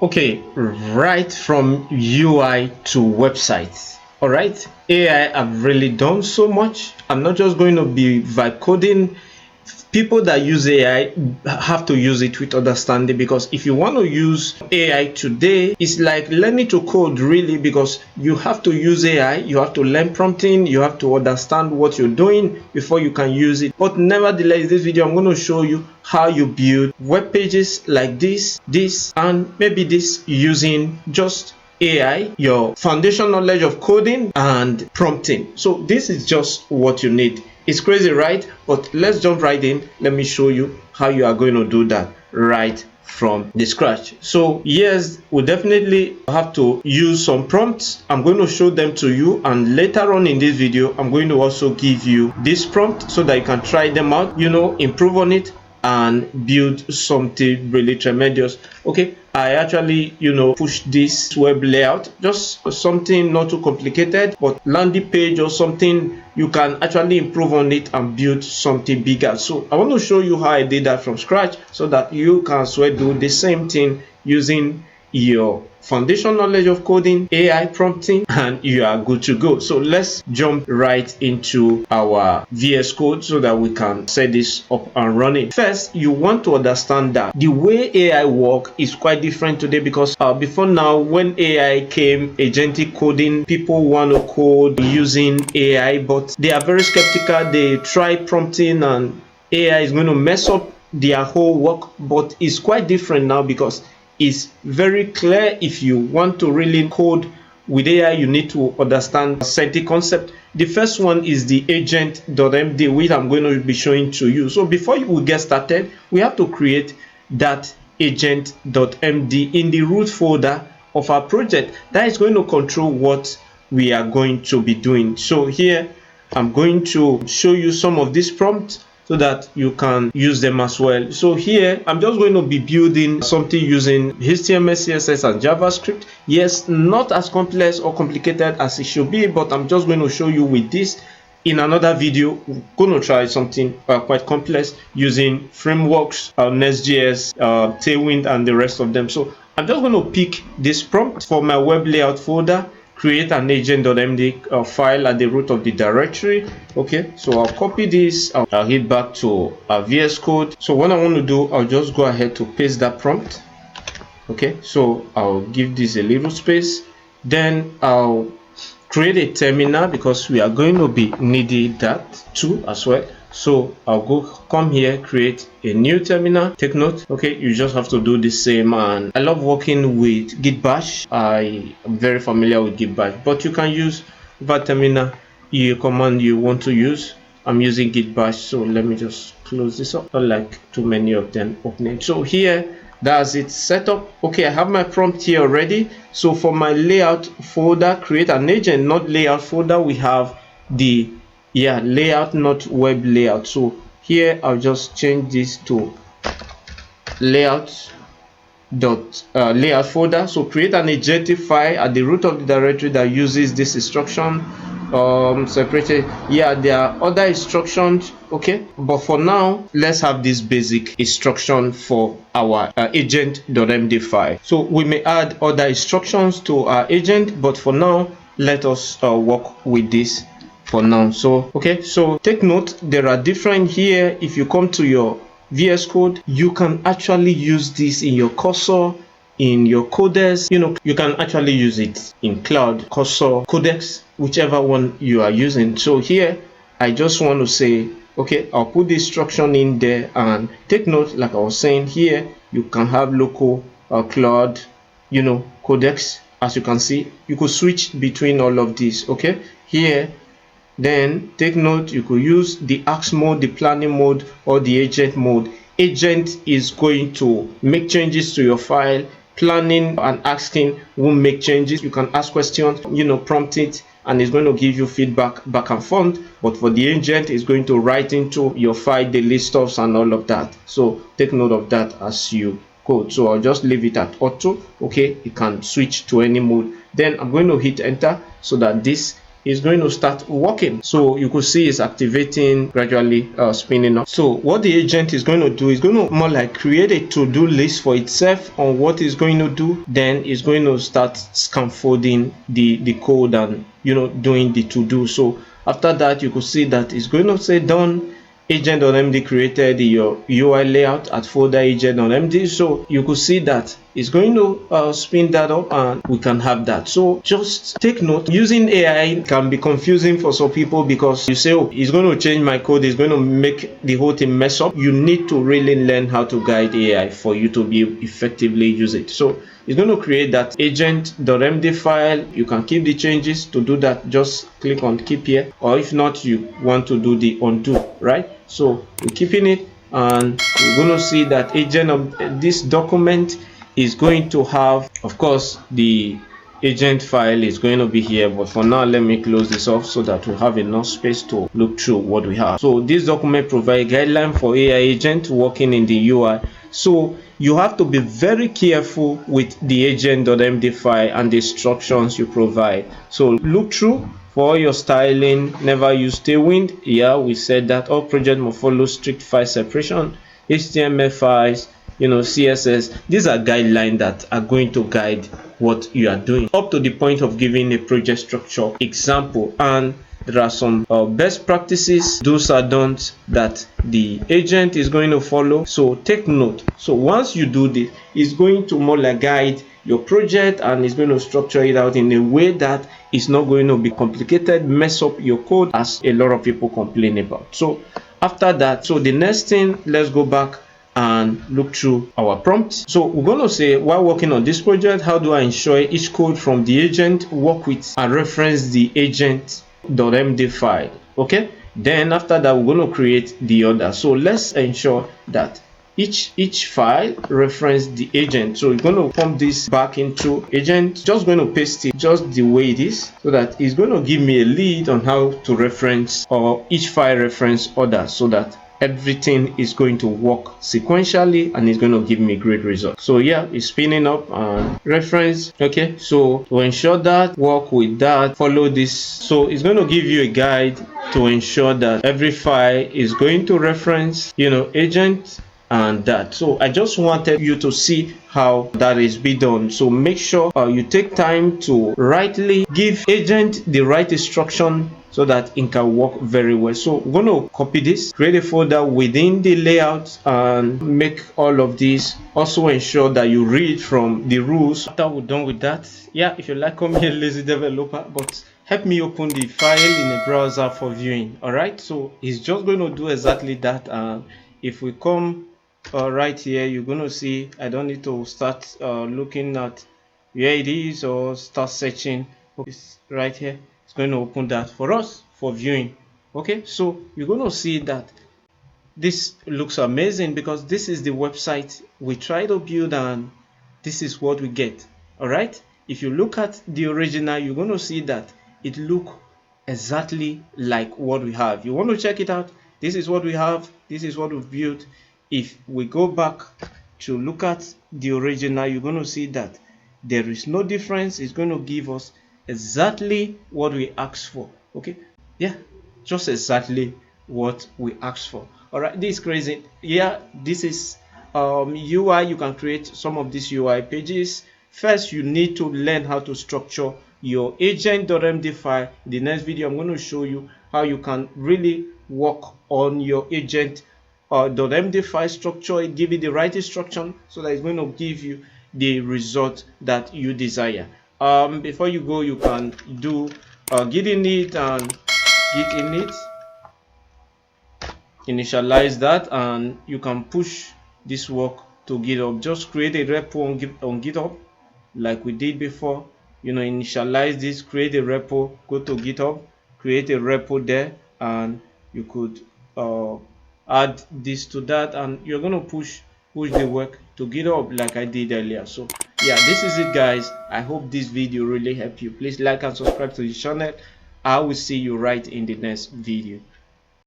Okay, right from UI to website. All right, AI have really done so much. I'm not just going to be vibe coding. People that use AI have to use it with understanding, because if you want to use AI today, it's like learning to code really, because you have to use AI, you have to learn prompting, you have to understand what you're doing before you can use it. But nevertheless, this video I'm going to show you how you build web pages like this, and maybe this using just AI, your foundation knowledge of coding and prompting. So this is just what you need. It's crazy, right? But let's jump right in. Let me show you how you are going to do that right from the scratch. So yes, we definitely have to use some prompts. I'm going to show them to you, and later on in this video I'm going to also give you this prompt so that you can try them out, improve on it and build something really tremendous. Okay, I actually push this web layout, just something not too complicated, but landing page or something you can actually improve on it and build something bigger. So I want to show you how I did that from scratch so that you can as well do the same thing using your foundation knowledge of coding, AI prompting, and you are good to go. So let's jump right into our VS Code so that we can set this up and running. First, you want to understand that the way AI work is quite different today, because before now, when AI came, agentic coding, people want to code using AI, but they are very skeptical. They try prompting and AI is going to mess up their whole work. But it's quite different now, because it's very clear. If you want to really code with AI, you need to understand certain concept. The first one is the agent.md, which I'm going to be showing to you. So before we get started, we have to create that agent.md in the root folder of our project. That is going to control what we are going to be doing. So here I'm going to show you some of these prompts so that you can use them as well. So here I'm just going to be building something using HTML, CSS and JavaScript. Yes, not as complex or complicated as it should be, but I'm just going to show you with this. In another video, we're going to try something quite complex using frameworks, Next.js, Tailwind and the rest of them. So I'm just going to pick this prompt for my web layout folder, create an agent.md file at the root of the directory. Okay, so I'll copy this, I'll hit back to VS Code. So what I want to do, I'll just go ahead to paste that prompt. Okay, so I'll give this a little space, then I'll create a terminal, because we are going to be needing that too as well. So I'll come here, create a new terminal. Take note, okay, you just have to do the same. And I love working with Git Bash. I am very familiar with Git Bash, but you can use that terminal command you want to use. I'm using Git Bash, so let me just close this up. Not like too many of them opening. So here, that's it set up. Okay, I have my prompt here already. So for my layout folder, create an agent, not layout folder, we have the layout, not web layout. So here I'll just change this to layout folder. So create an agentic file at the root of the directory that uses this instruction, separated. There are other instructions, okay, but for now let's have this basic instruction for our agent.md file. So we may add other instructions to our agent, but for now let us work with this for now. So okay, so take note, there are different here. If you come to your VS Code, you can actually use this in your cursor, in your Codex. You can actually use it in Claude, cursor, Codex, whichever one you are using. So here I just want to say, okay, I'll put the instruction in there, and take note, like I was saying, here you can have local Claude, Codex. As you can see, you could switch between all of these. Okay, here then take note, you could use the ask mode, the planning mode, or the agent mode. Agent is going to make changes to your file. Planning and asking won't make changes. You can ask questions, prompt it, and it's going to give you feedback back and forth. But for the agent, it's going to write into your file daily stuffs and all of that. So take note of that as you code. So I'll just leave it at auto. Okay, you can switch to any mode. Then I'm going to hit enter so that this is going to start working. So you could see it's activating, gradually spinning up. So what the agent is going to do is going to more like create a to-do list for itself on what it's going to do. Then it's going to start scaffolding the code and doing the to-do. So after that, you could see that it's going to say done. Agent.md created your UI layout at folder agent.md. So you could see that it's going to spin that up and we can have that. So just take note, using AI can be confusing for some people because you say, oh, it's going to change my code, it's going to make the whole thing mess up. You need to really learn how to guide AI for you to be effectively use it. So it's going to create that agent.md file. You can keep the changes. To do that, just click on keep here, or if not, you want to do the undo, right? So we're keeping it, and we're going to see that agent of this document is going to have, of course, the agent file is going to be here, but for now let me close this off so that we have enough space to look through what we have. So this document provides guideline for AI agent working in the UI. So you have to be very careful with the agent.md file and the instructions you provide. So look through for all your styling. Never use tailwind. Yeah, we said that all projects must follow strict file separation, HTML files, CSS. These are guidelines that are going to guide what you are doing up to the point of giving a project structure example. And there are some best practices, do's and don'ts that the agent is going to follow. So take note. So once you do this, it's going to more like guide your project, and it's going to structure it out in a way that it's not going to be complicated, mess up your code, as a lot of people complain about. So after that, so the next thing, let's go back and look through our prompts. So we're going to say, while working on this project, how do I ensure each code from the agent work with and reference the agent.md file? Okay, then after that, we're going to create the order. So let's ensure that each file reference the agent. So we're going to pump this back into agent, just going to paste it just the way it is, so that it's going to give me a lead on how to reference or each file reference order, so that everything is going to work sequentially and it's going to give me great results. So yeah, it's spinning up and reference. Okay, so to ensure that, work with that, follow this. So it's going to give you a guide to ensure that every file is going to reference agent and that. So I just wanted you to see how that is be done. So make sure you take time to rightly give agent the right instruction so that it can work very well. So we're going to copy this, create a folder within the layout, and make all of this. Also ensure that you read from the rules. After we're done with that, yeah, if you like, call me a lazy developer, but help me open the file in a browser for viewing. All right, so it's just going to do exactly that. And if we come right here, you're going to see I don't need to start looking at where it is or start searching. It's right here. It's going to open that for us for viewing. Okay, so you're going to see that this looks amazing because this is the website we try to build, and this is what we get. All right, if you look at the original, you're going to see that it looks exactly like what we have. You want to check it out? This is what we have. This is what we've built. If we go back to look at the original, you're going to see that there is no difference. It's going to give us exactly what we asked for. Okay, yeah, just exactly what we asked for. All right, this is crazy. Yeah, this is UI. You can create some of these UI pages. First, you need to learn how to structure your agent.md file. In the next video, I'm going to show you how you can really work on your agent .md file structure. It give you the right instruction so that it's going to give you the result that you desire. Before you go, you can do git init and git init, initialize that, and you can push this work to GitHub. Just create a repo on GitHub like we did before. Initialize this, create a repo, go to GitHub, create a repo there, and you could add this to that, and you're going to push the work to GitHub like I did earlier. So yeah, this is it, guys. I hope this video really helped you. Please like and subscribe to the channel. I will see you right in the next video.